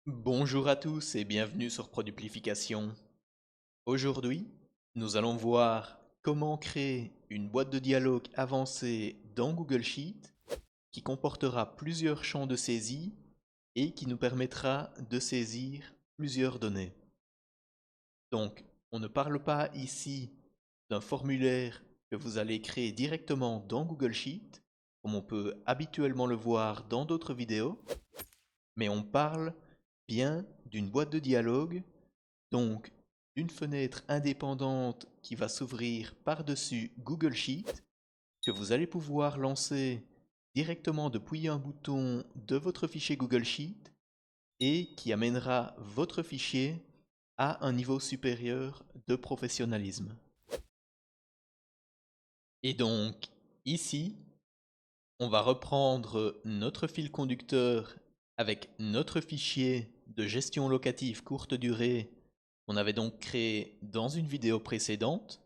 Bonjour à tous et bienvenue sur Produplification. Aujourd'hui, nous allons voir comment créer une boîte de dialogue avancée dans Google Sheet qui comportera plusieurs champs de saisie et qui nous permettra de saisir plusieurs données. Donc, on ne parle pas ici d'un formulaire que vous allez créer directement dans Google Sheet, comme on peut habituellement le voir dans d'autres vidéos, mais on parle bien d'une boîte de dialogue, donc d'une fenêtre indépendante qui va s'ouvrir par-dessus Google Sheet, que vous allez pouvoir lancer directement depuis un bouton de votre fichier Google Sheet et qui amènera votre fichier à un niveau supérieur de professionnalisme. Et donc, ici, on va reprendre notre fil conducteur avec notre fichier de gestion locative courte durée qu'on avait donc créé dans une vidéo précédente.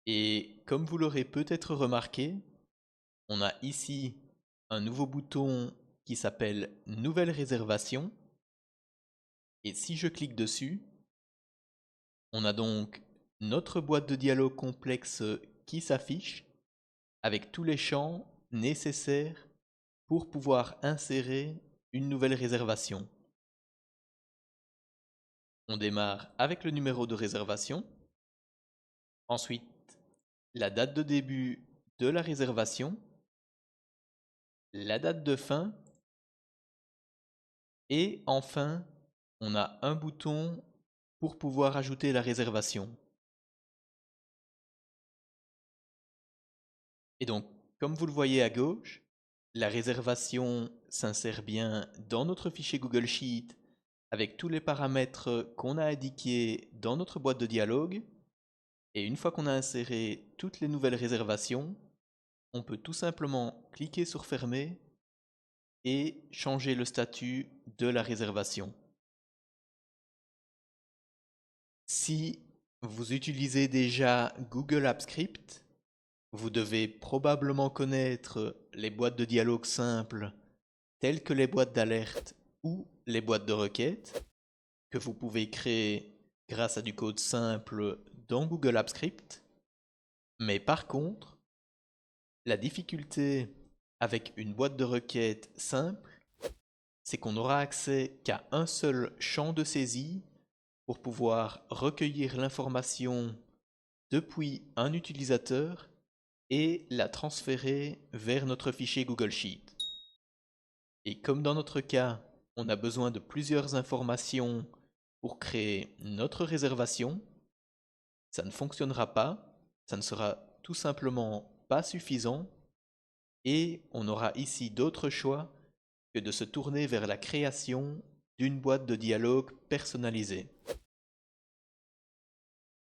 Et comme vous l'aurez peut-être remarqué, on a ici un nouveau bouton qui s'appelle Nouvelle réservation. Et si je clique dessus, on a donc notre boîte de dialogue complexe qui s'affiche avec tous les champs nécessaires pour pouvoir insérer une nouvelle réservation. On démarre avec le numéro de réservation, ensuite la date de début de la réservation, la date de fin, et enfin on a un bouton pour pouvoir ajouter la réservation. Et donc, comme vous le voyez à gauche, la réservation s'insère bien dans notre fichier Google Sheet avec tous les paramètres qu'on a indiqués dans notre boîte de dialogue. Et une fois qu'on a inséré toutes les nouvelles réservations, on peut tout simplement cliquer sur Fermer et changer le statut de la réservation. Si vous utilisez déjà Google Apps Script, vous devez probablement connaître les boîtes de dialogue simples telles que les boîtes d'alerte ou les boîtes de requête que vous pouvez créer grâce à du code simple dans Google Apps Script. Mais par contre, la difficulté avec une boîte de requête simple, c'est qu'on n'aura accès qu'à un seul champ de saisie pour pouvoir recueillir l'information depuis un utilisateur et la transférer vers notre fichier Google Sheet. Et comme dans notre cas, on a besoin de plusieurs informations pour créer notre réservation, ça ne fonctionnera pas, ça ne sera tout simplement pas suffisant et on aura ici d'autres choix que de se tourner vers la création d'une boîte de dialogue personnalisée.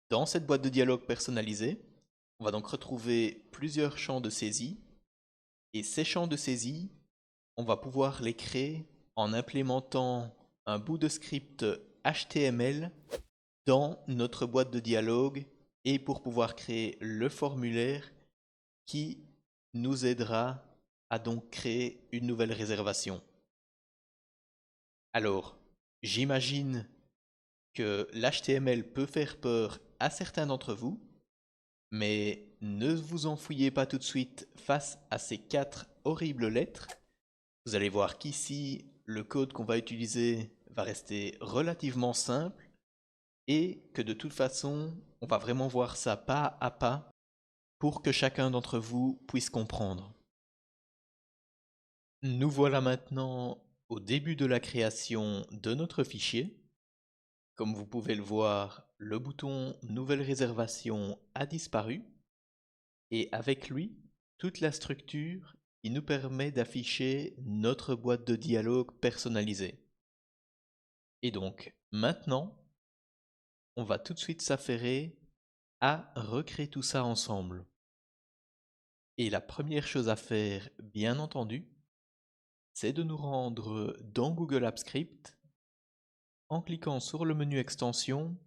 Dans cette boîte de dialogue personnalisée, on va donc retrouver plusieurs champs de saisie et ces champs de saisie, on va pouvoir les créer en implémentant un bout de script HTML dans notre boîte de dialogue et pour pouvoir créer le formulaire qui nous aidera à donc créer une nouvelle réservation. Alors, j'imagine que l'HTML peut faire peur à certains d'entre vous, mais ne vous enfouillez pas tout de suite face à ces 4 horribles lettres. Vous allez voir qu'ici, le code qu'on va utiliser va rester relativement simple et que de toute façon, on va vraiment voir ça pas à pas pour que chacun d'entre vous puisse comprendre. Nous voilà maintenant au début de la création de notre fichier. Comme vous pouvez le voir, le bouton Nouvelle réservation a disparu et avec lui, toute la structure qui nous permet d'afficher notre boîte de dialogue personnalisée. Et donc, maintenant, on va tout de suite s'affairer à recréer tout ça ensemble. Et la première chose à faire, bien entendu, c'est de nous rendre dans Google Apps Script en cliquant sur le menu Extensions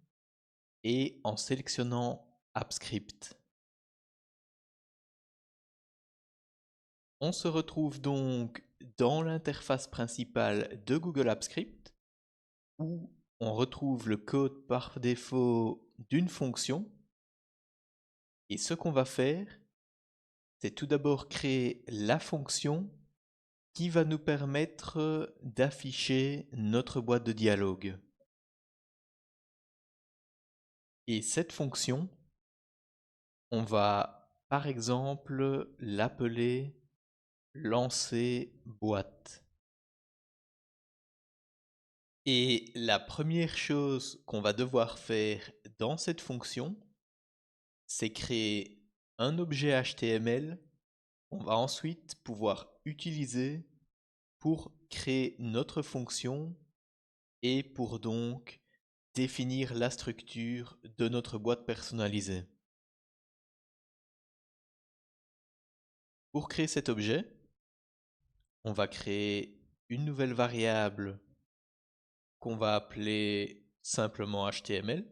et en sélectionnant Apps Script. On se retrouve donc dans l'interface principale de Google Apps Script où on retrouve le code par défaut d'une fonction. Et ce qu'on va faire, c'est tout d'abord créer la fonction qui va nous permettre d'afficher notre boîte de dialogue. Et cette fonction, on va par exemple l'appeler lancer boîte. Et la première chose qu'on va devoir faire dans cette fonction, c'est créer un objet HTML qu'on va ensuite pouvoir utiliser pour créer notre fonction et pour donc définir la structure de notre boîte personnalisée. Pour créer cet objet, on va créer une nouvelle variable qu'on va appeler simplement HTML.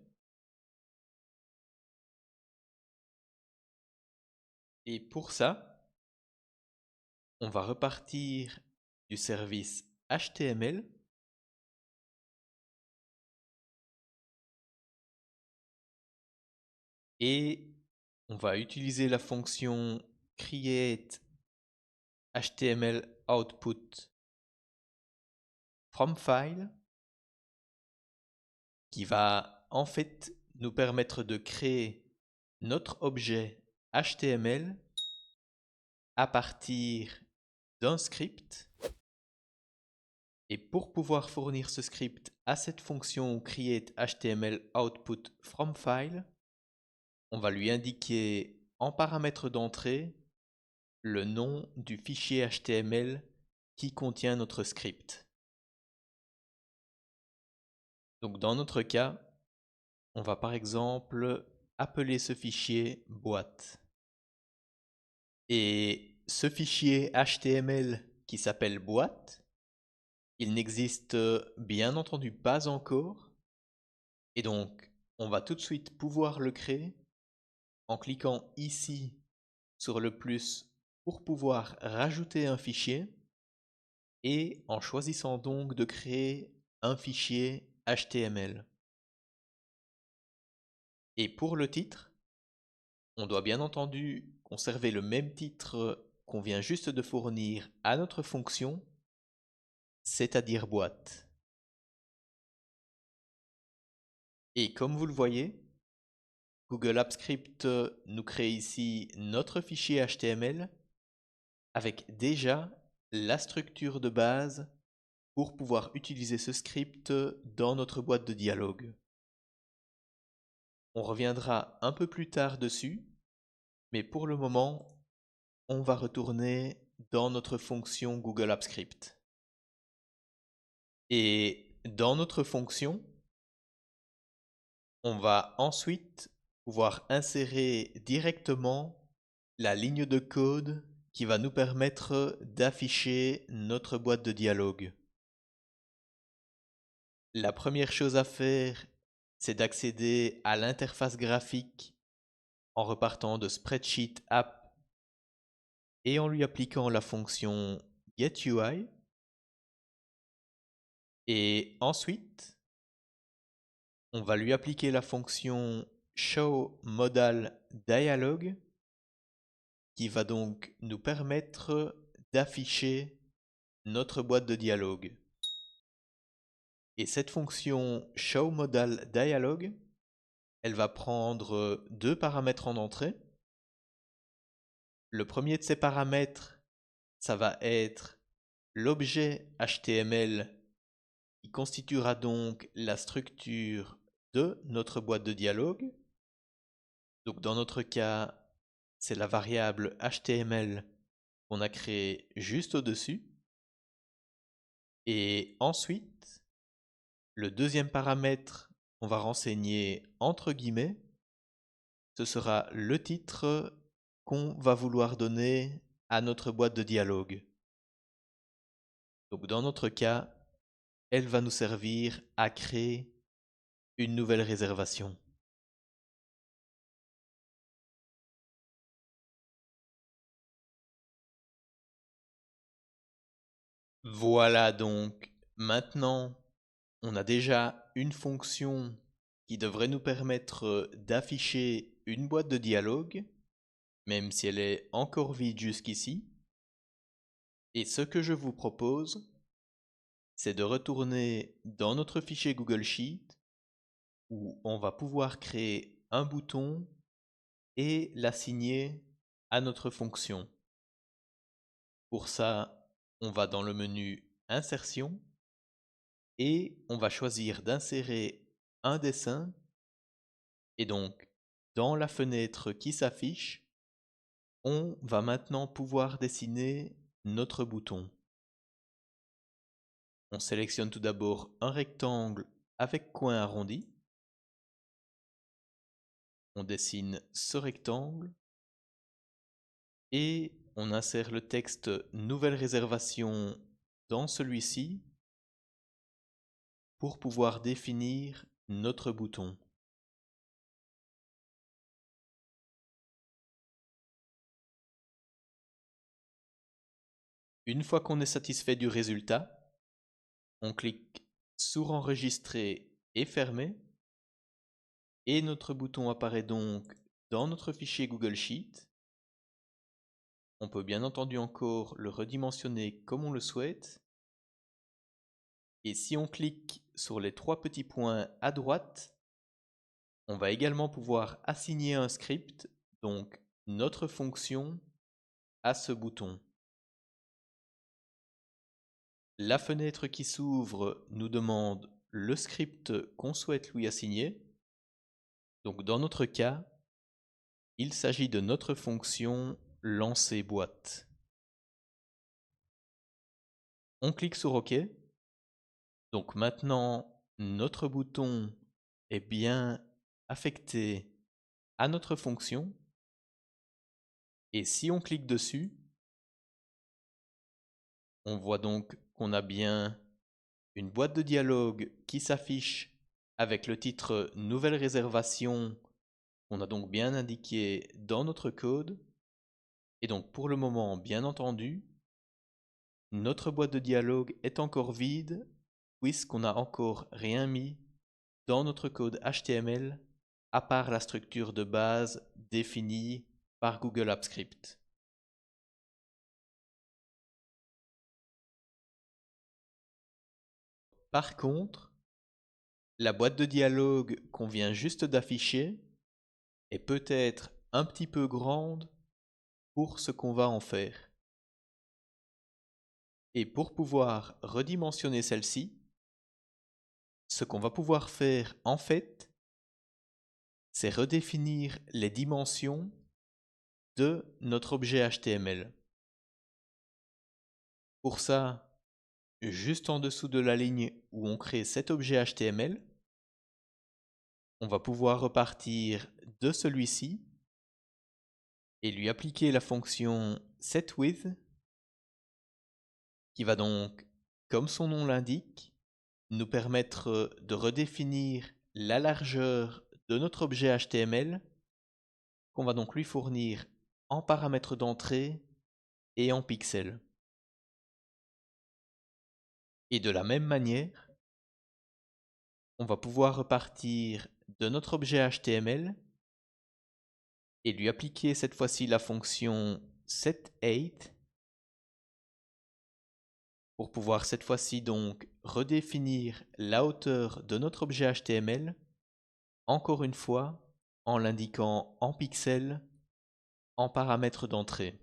Et pour ça, on va repartir du service HTML et on va utiliser la fonction create HTML output from file qui va en fait nous permettre de créer notre objet HTML à partir d'un script. Et pour pouvoir fournir ce script à cette fonction create HTML output from file, on va lui indiquer en paramètre d'entrée le nom du fichier HTML qui contient notre script. Donc dans notre cas, on va par exemple appeler ce fichier boîte. Et ce fichier HTML qui s'appelle boîte, il n'existe bien entendu pas encore. Et donc, on va tout de suite pouvoir le créer en cliquant ici sur le plus pour pouvoir rajouter un fichier et en choisissant donc de créer un fichier HTML. Et pour le titre, on doit bien entendu conserver le même titre qu'on vient juste de fournir à notre fonction, c'est-à-dire boîte. Et comme vous le voyez, Google Apps Script nous crée ici notre fichier HTML avec déjà la structure de base pour pouvoir utiliser ce script dans notre boîte de dialogue. On reviendra un peu plus tard dessus, mais pour le moment, on va retourner dans notre fonction Google Apps Script. Et dans notre fonction, on va ensuite pouvoir insérer directement la ligne de code qui va nous permettre d'afficher notre boîte de dialogue. La première chose à faire, c'est d'accéder à l'interface graphique en repartant de Spreadsheet App et en lui appliquant la fonction getUI. Et ensuite, on va lui appliquer la fonction showModalDialog qui va donc nous permettre d'afficher notre boîte de dialogue. Et cette fonction showModalDialog, elle va prendre deux paramètres en entrée. Le premier de ces paramètres, ça va être l'objet HTML qui constituera donc la structure de notre boîte de dialogue. Donc dans notre cas, c'est la variable HTML qu'on a créée juste au-dessus. Et ensuite, le deuxième paramètre qu'on va renseigner entre guillemets, ce sera le titre qu'on va vouloir donner à notre boîte de dialogue. Donc dans notre cas, elle va nous servir à créer une nouvelle réservation. Voilà donc, maintenant, on a déjà une fonction qui devrait nous permettre d'afficher une boîte de dialogue, même si elle est encore vide jusqu'ici. Et ce que je vous propose, c'est de retourner dans notre fichier Google Sheet où on va pouvoir créer un bouton et l'assigner à notre fonction. Pour ça, on va dans le menu Insertion et on va choisir d'insérer un dessin. Et donc, dans la fenêtre qui s'affiche, on va maintenant pouvoir dessiner notre bouton. On sélectionne tout d'abord un rectangle avec coin arrondi. On dessine ce rectangle et on insère le texte Nouvelle réservation dans celui-ci pour pouvoir définir notre bouton. Une fois qu'on est satisfait du résultat, on clique sur Enregistrer et Fermer et notre bouton apparaît donc dans notre fichier Google Sheet. On peut bien entendu encore le redimensionner comme on le souhaite. Et si on clique sur les trois petits points à droite, on va également pouvoir assigner un script, donc notre fonction, à ce bouton. La fenêtre qui s'ouvre nous demande le script qu'on souhaite lui assigner. Donc dans notre cas, il s'agit de notre fonction lancer boîte. On clique sur OK. Donc maintenant, notre bouton est bien affecté à notre fonction. Et si on clique dessus, on voit donc qu'on a bien une boîte de dialogue qui s'affiche avec le titre Nouvelle réservation qu'on a donc bien indiqué dans notre code. Et donc pour le moment, bien entendu, notre boîte de dialogue est encore vide puisqu'on n'a encore rien mis dans notre code HTML à part la structure de base définie par Google Apps Script. Par contre, la boîte de dialogue qu'on vient juste d'afficher est peut-être un petit peu grande pour ce qu'on va en faire. Et pour pouvoir redimensionner celle-ci, ce qu'on va pouvoir faire en fait, c'est redéfinir les dimensions de notre objet HTML. Pour ça, juste en dessous de la ligne où on crée cet objet HTML, on va pouvoir repartir de celui-ci et lui appliquer la fonction setWidth qui va donc, comme son nom l'indique, nous permettre de redéfinir la largeur de notre objet HTML qu'on va donc lui fournir en paramètres d'entrée et en pixels. Et de la même manière, on va pouvoir repartir de notre objet HTML et lui appliquer cette fois-ci la fonction setHeight pour pouvoir cette fois-ci donc redéfinir la hauteur de notre objet HTML, encore une fois en l'indiquant en pixels en paramètres d'entrée.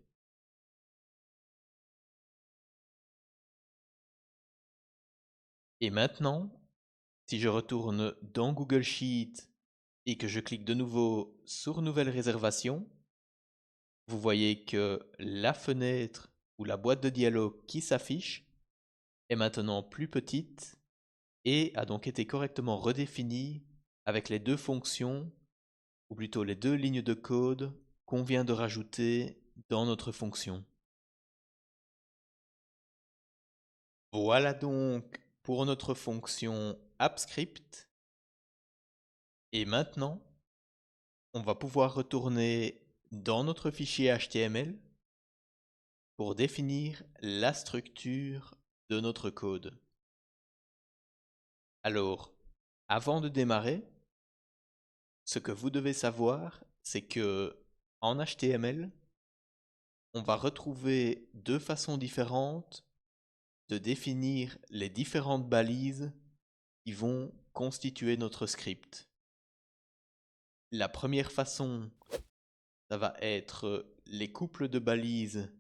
Et maintenant, si je retourne dans Google Sheet et que je clique de nouveau sur Nouvelle réservation, vous voyez que la fenêtre ou la boîte de dialogue qui s'affiche est maintenant plus petite et a donc été correctement redéfinie avec les deux fonctions, ou plutôt les deux lignes de code qu'on vient de rajouter dans notre fonction. Voilà donc pour notre fonction AppScript. Et maintenant, on va pouvoir retourner dans notre fichier HTML pour définir la structure de notre code. Alors, avant de démarrer, ce que vous devez savoir, c'est que en HTML, on va retrouver deux façons différentes de définir les différentes balises qui vont constituer notre script. La première façon, ça va être les couples de balises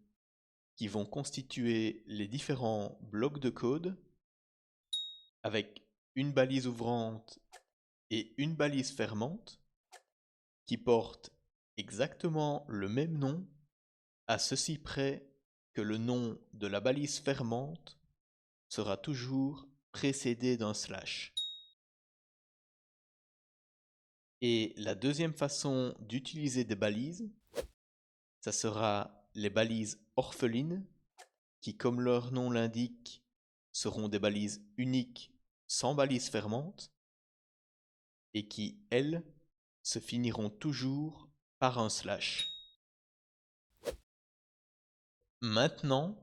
qui vont constituer les différents blocs de code avec une balise ouvrante et une balise fermante qui portent exactement le même nom, à ceci près que le nom de la balise fermante sera toujours précédé d'un slash. Et la deuxième façon d'utiliser des balises, ça sera les balises orphelines, qui, comme leur nom l'indique, seront des balises uniques sans balise fermante, et qui, elles, se finiront toujours par un slash. Maintenant,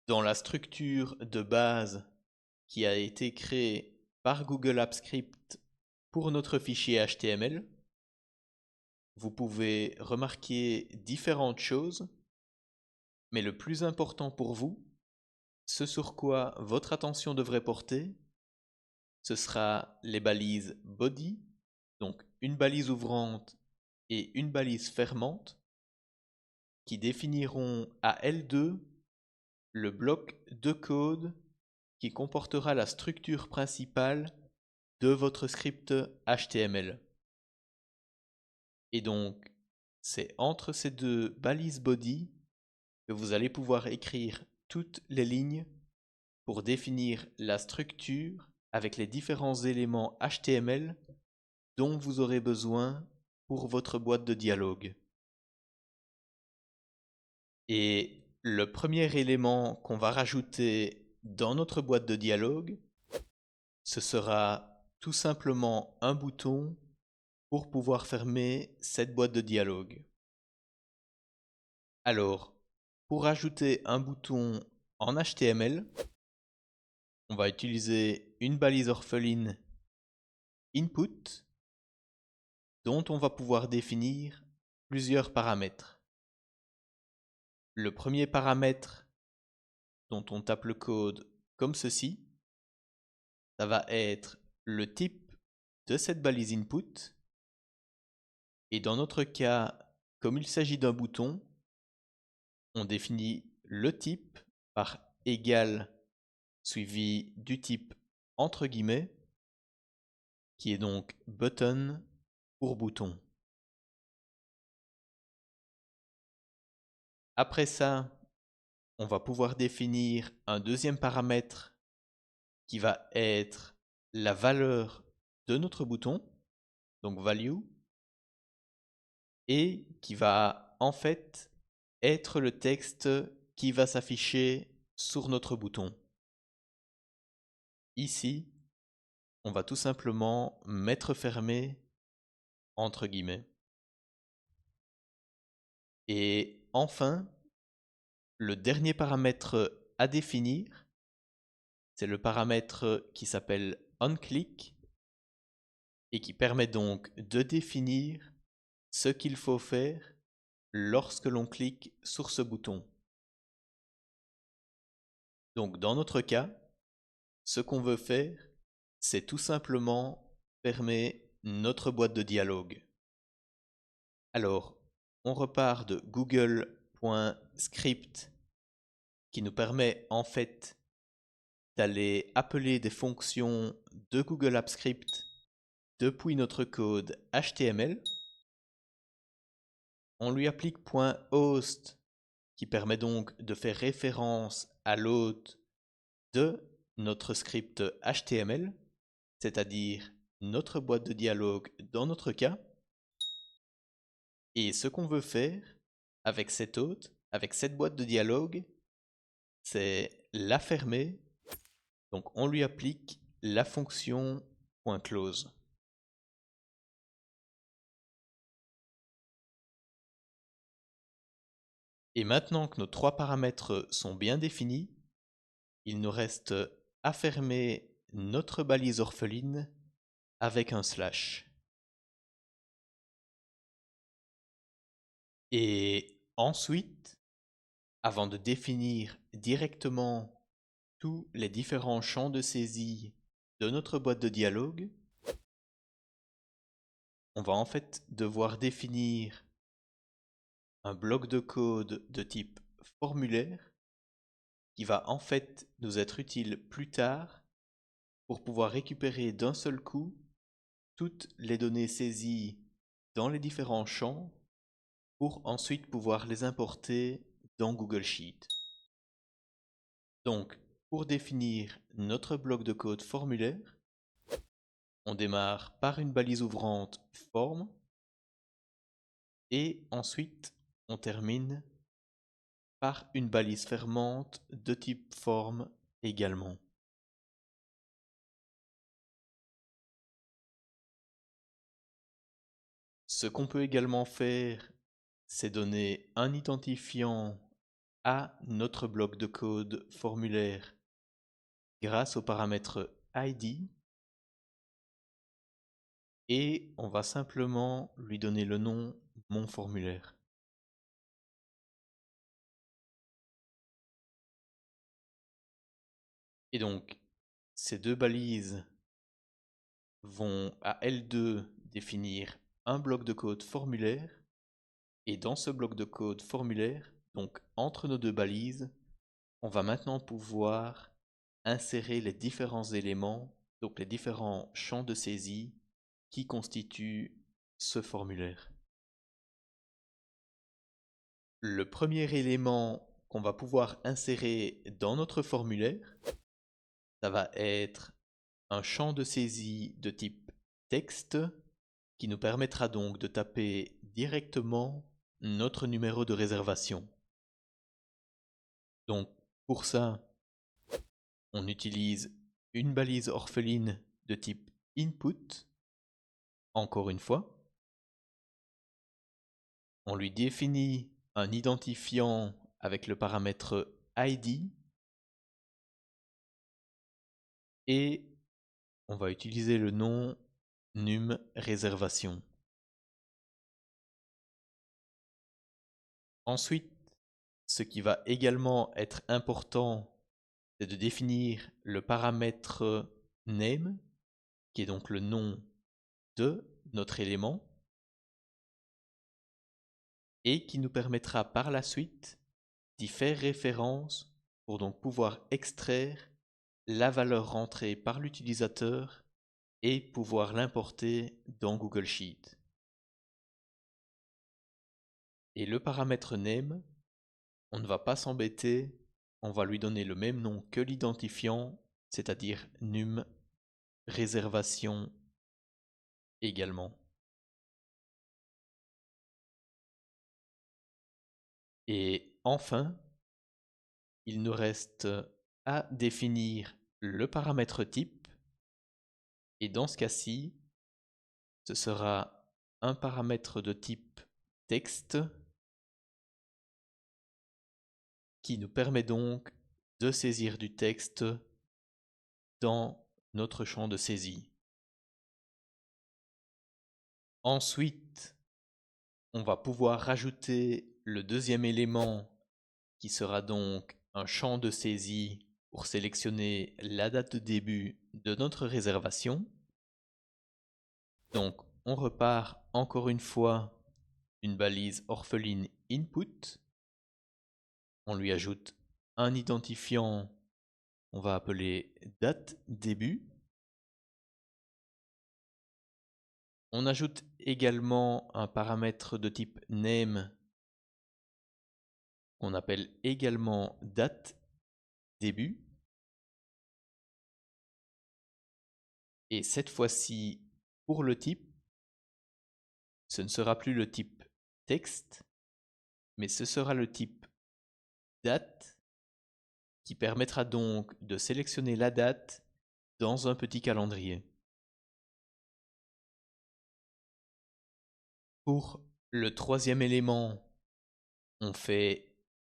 dans la structure de base qui a été créée par Google Apps Script pour notre fichier HTML, vous pouvez remarquer différentes choses, mais le plus important pour vous, ce sur quoi votre attention devrait porter, ce sera les balises body, donc une balise ouvrante et une balise fermante, qui définiront à elles deux le bloc de code qui comportera la structure principale de votre script HTML. Et donc, c'est entre ces deux balises body que vous allez pouvoir écrire toutes les lignes pour définir la structure avec les différents éléments HTML dont vous aurez besoin pour votre boîte de dialogue. Et le premier élément qu'on va rajouter dans notre boîte de dialogue, ce sera tout simplement un bouton pour pouvoir fermer cette boîte de dialogue. Alors, pour ajouter un bouton en HTML, on va utiliser une balise orpheline input dont on va pouvoir définir plusieurs paramètres. Le premier paramètre dont on tape le code comme ceci, ça va être le type de cette balise input. Et dans notre cas, comme il s'agit d'un bouton, on définit le type par égal suivi du type entre guillemets, qui est donc button pour bouton. Après ça, on va pouvoir définir un deuxième paramètre qui va être la valeur de notre bouton, donc value, et qui va en fait être le texte qui va s'afficher sur notre bouton. Ici, on va tout simplement mettre fermé entre guillemets. Et enfin, le dernier paramètre à définir, c'est le paramètre qui s'appelle onClick et qui permet donc de définir ce qu'il faut faire lorsque l'on clique sur ce bouton. Donc dans notre cas, ce qu'on veut faire, c'est tout simplement fermer notre boîte de dialogue. Alors, on repart de google.script qui nous permet en fait d'aller appeler des fonctions de Google Apps Script depuis notre code HTML. On lui applique .host qui permet donc de faire référence à l'hôte de notre script HTML, c'est-à-dire notre boîte de dialogue dans notre cas. Et ce qu'on veut faire avec cet hôte, avec cette boîte de dialogue, c'est la fermer. Donc on lui applique la fonction .close. Et maintenant que nos trois paramètres sont bien définis, il nous reste à fermer notre balise orpheline avec un slash. Et ensuite, avant de définir directement tous les différents champs de saisie de notre boîte de dialogue, on va en fait devoir définir un bloc de code de type formulaire qui va en fait nous être utile plus tard pour pouvoir récupérer d'un seul coup toutes les données saisies dans les différents champs pour ensuite pouvoir les importer dans Google Sheet. Donc, pour définir notre bloc de code formulaire, on démarre par une balise ouvrante forme et ensuite on termine par une balise fermante de type forme également. Ce qu'on peut également faire, c'est donner un identifiant à notre bloc de code formulaire grâce au paramètre ID et on va simplement lui donner le nom mon formulaire. Et donc, ces deux balises vont à L2 définir un bloc de code formulaire et dans ce bloc de code formulaire, donc entre nos deux balises, on va maintenant pouvoir insérer les différents éléments, donc les différents champs de saisie qui constituent ce formulaire. Le premier élément qu'on va pouvoir insérer dans notre formulaire, ça va être un champ de saisie de type texte qui nous permettra donc de taper directement notre numéro de réservation. Donc pour ça, on utilise une balise orpheline de type input. Encore une fois, on lui définit un identifiant avec le paramètre ID et on va utiliser le nom num réservation. Ensuite, ce qui va également être important, c'est de définir le paramètre name, qui est donc le nom de notre élément, et qui nous permettra par la suite d'y faire référence pour donc pouvoir extraire la valeur rentrée par l'utilisateur et pouvoir l'importer dans Google Sheet. Et le paramètre name, on ne va pas s'embêter, on va lui donner le même nom que l'identifiant, c'est-à-dire num réservation également. Et enfin, il nous reste à définir le paramètre type. Et dans ce cas-ci, ce sera un paramètre de type texte qui nous permet donc de saisir du texte dans notre champ de saisie. Ensuite, on va pouvoir rajouter le deuxième élément qui sera donc un champ de saisie pour sélectionner la date de début de notre réservation. Donc on repart encore une fois une balise orpheline input. On lui ajoute un identifiant, on va appeler date début. On ajoute également un paramètre de type name qu'on appelle également date début. Et cette fois-ci, pour le type, ce ne sera plus le type texte, mais ce sera le type date qui permettra donc de sélectionner la date dans un petit calendrier. Pour le troisième élément, on fait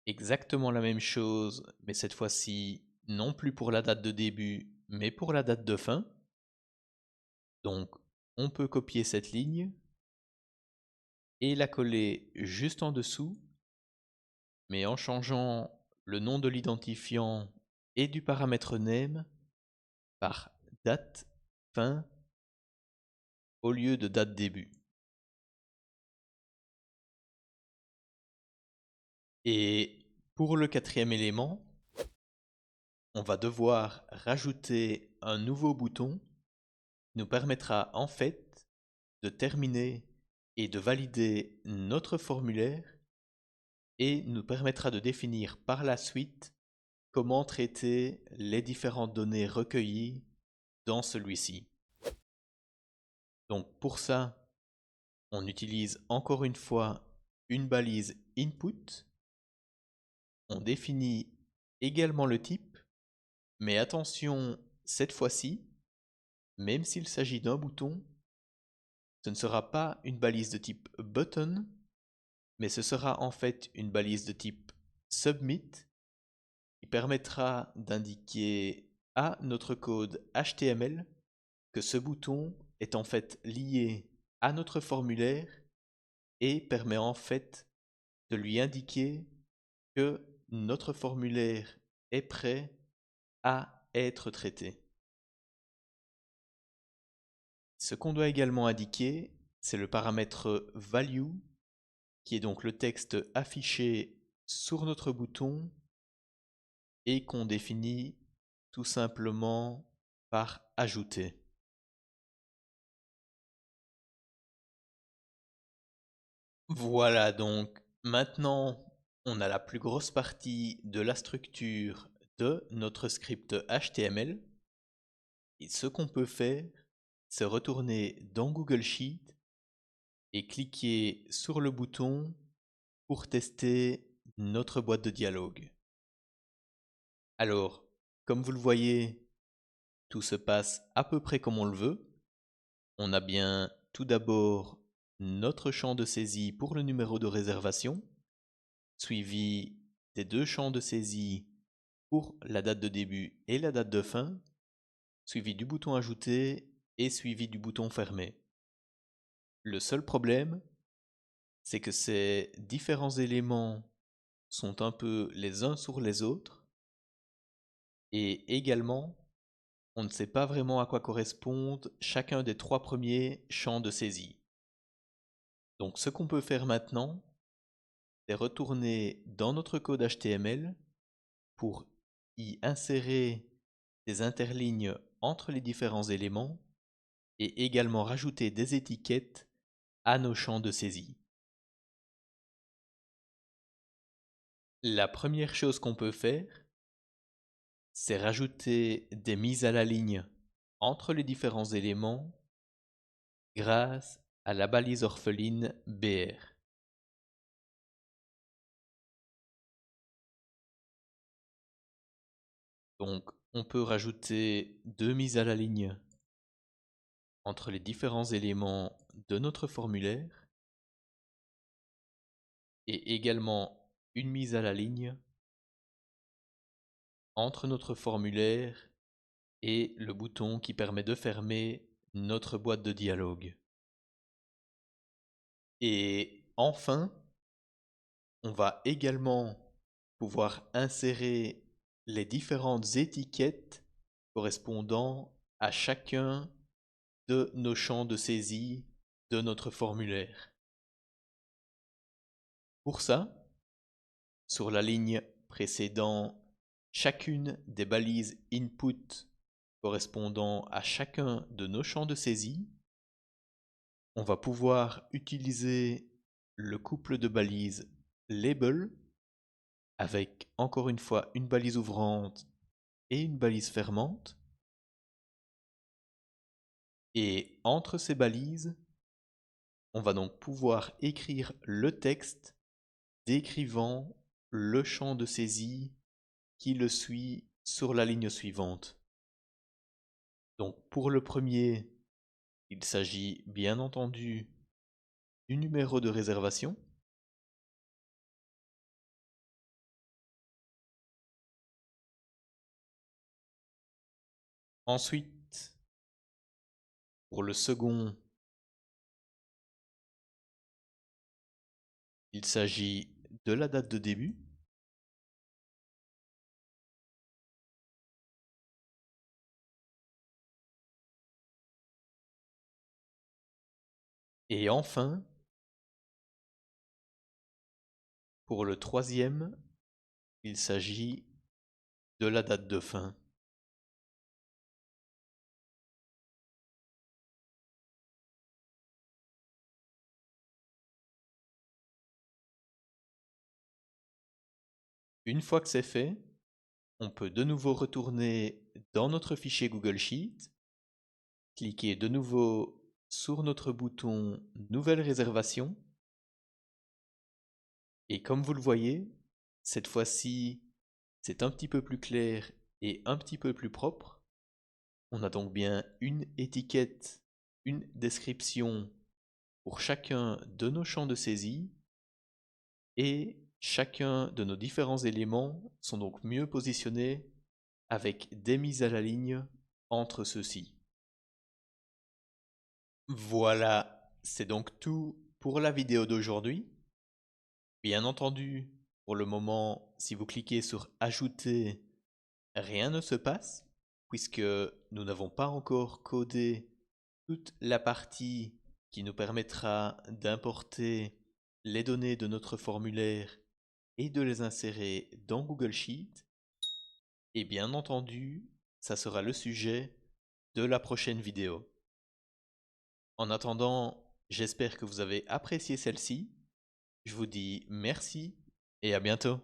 exactement la même chose, mais cette fois-ci non plus pour la date de début, mais pour la date de fin. Donc, on peut copier cette ligne et la coller juste en dessous, mais en changeant le nom de l'identifiant et du paramètre name par date fin au lieu de date début. Et pour le quatrième élément, on va devoir rajouter un nouveau bouton qui nous permettra en fait de terminer et de valider notre formulaire et nous permettra de définir par la suite comment traiter les différentes données recueillies dans celui-ci. Donc pour ça, on utilise encore une fois une balise input. On définit également le type, mais attention, cette fois-ci, même s'il s'agit d'un bouton, ce ne sera pas une balise de type button, mais ce sera en fait une balise de type submit qui permettra d'indiquer à notre code HTML que ce bouton est en fait lié à notre formulaire et permet en fait de lui indiquer que notre formulaire est prêt à être traité. Ce qu'on doit également indiquer, c'est le paramètre value, qui est donc le texte affiché sur notre bouton et qu'on définit tout simplement par ajouter. Voilà, donc maintenant on a la plus grosse partie de la structure de notre script HTML. Et ce qu'on peut faire, c'est retourner dans Google Sheet et cliquer sur le bouton pour tester notre boîte de dialogue. Alors, comme vous le voyez, tout se passe à peu près comme on le veut. On a bien tout d'abord notre champ de saisie pour le numéro de réservation, suivi des deux champs de saisie pour la date de début et la date de fin, suivi du bouton ajouter et suivi du bouton fermer. Le seul problème, c'est que ces différents éléments sont un peu les uns sur les autres et également on ne sait pas vraiment à quoi correspondent chacun des trois premiers champs de saisie. Donc ce qu'on peut faire maintenant, c'est retourner dans notre code HTML pour y insérer des interlignes entre les différents éléments et également rajouter des étiquettes à nos champs de saisie. La première chose qu'on peut faire, c'est rajouter des mises à la ligne entre les différents éléments grâce à la balise orpheline BR. Donc, on peut rajouter deux mises à la ligne entre les différents éléments de notre formulaire et également une mise à la ligne entre notre formulaire et le bouton qui permet de fermer notre boîte de dialogue. Et enfin, on va également pouvoir insérer les différentes étiquettes correspondant à chacun de nos champs de saisie de notre formulaire. Pour ça, sur la ligne précédant chacune des balises input correspondant à chacun de nos champs de saisie, on va pouvoir utiliser le couple de balises label avec encore une fois une balise ouvrante et une balise fermante. Et entre ces balises, on va donc pouvoir écrire le texte décrivant le champ de saisie qui le suit sur la ligne suivante. Donc pour le premier, il s'agit bien entendu du numéro de réservation. Ensuite, pour le second, il s'agit de la date de début. Et enfin, pour le troisième, il s'agit de la date de fin. Une fois que c'est fait, on peut de nouveau retourner dans notre fichier Google Sheet, cliquer de nouveau sur notre bouton Nouvelle réservation. Et comme vous le voyez, cette fois-ci, c'est un petit peu plus clair et un petit peu plus propre. On a donc bien une étiquette, une description pour chacun de nos champs de saisie et chacun de nos différents éléments sont donc mieux positionnés avec des mises à la ligne entre ceux-ci. Voilà, c'est donc tout pour la vidéo d'aujourd'hui. Bien entendu, pour le moment, si vous cliquez sur Ajouter, rien ne se passe, puisque nous n'avons pas encore codé toute la partie qui nous permettra d'importer les données de notre formulaire et de les insérer dans Google Sheet. Et bien entendu, ça sera le sujet de la prochaine vidéo. En attendant, j'espère que vous avez apprécié celle-ci. Je vous dis merci et à bientôt.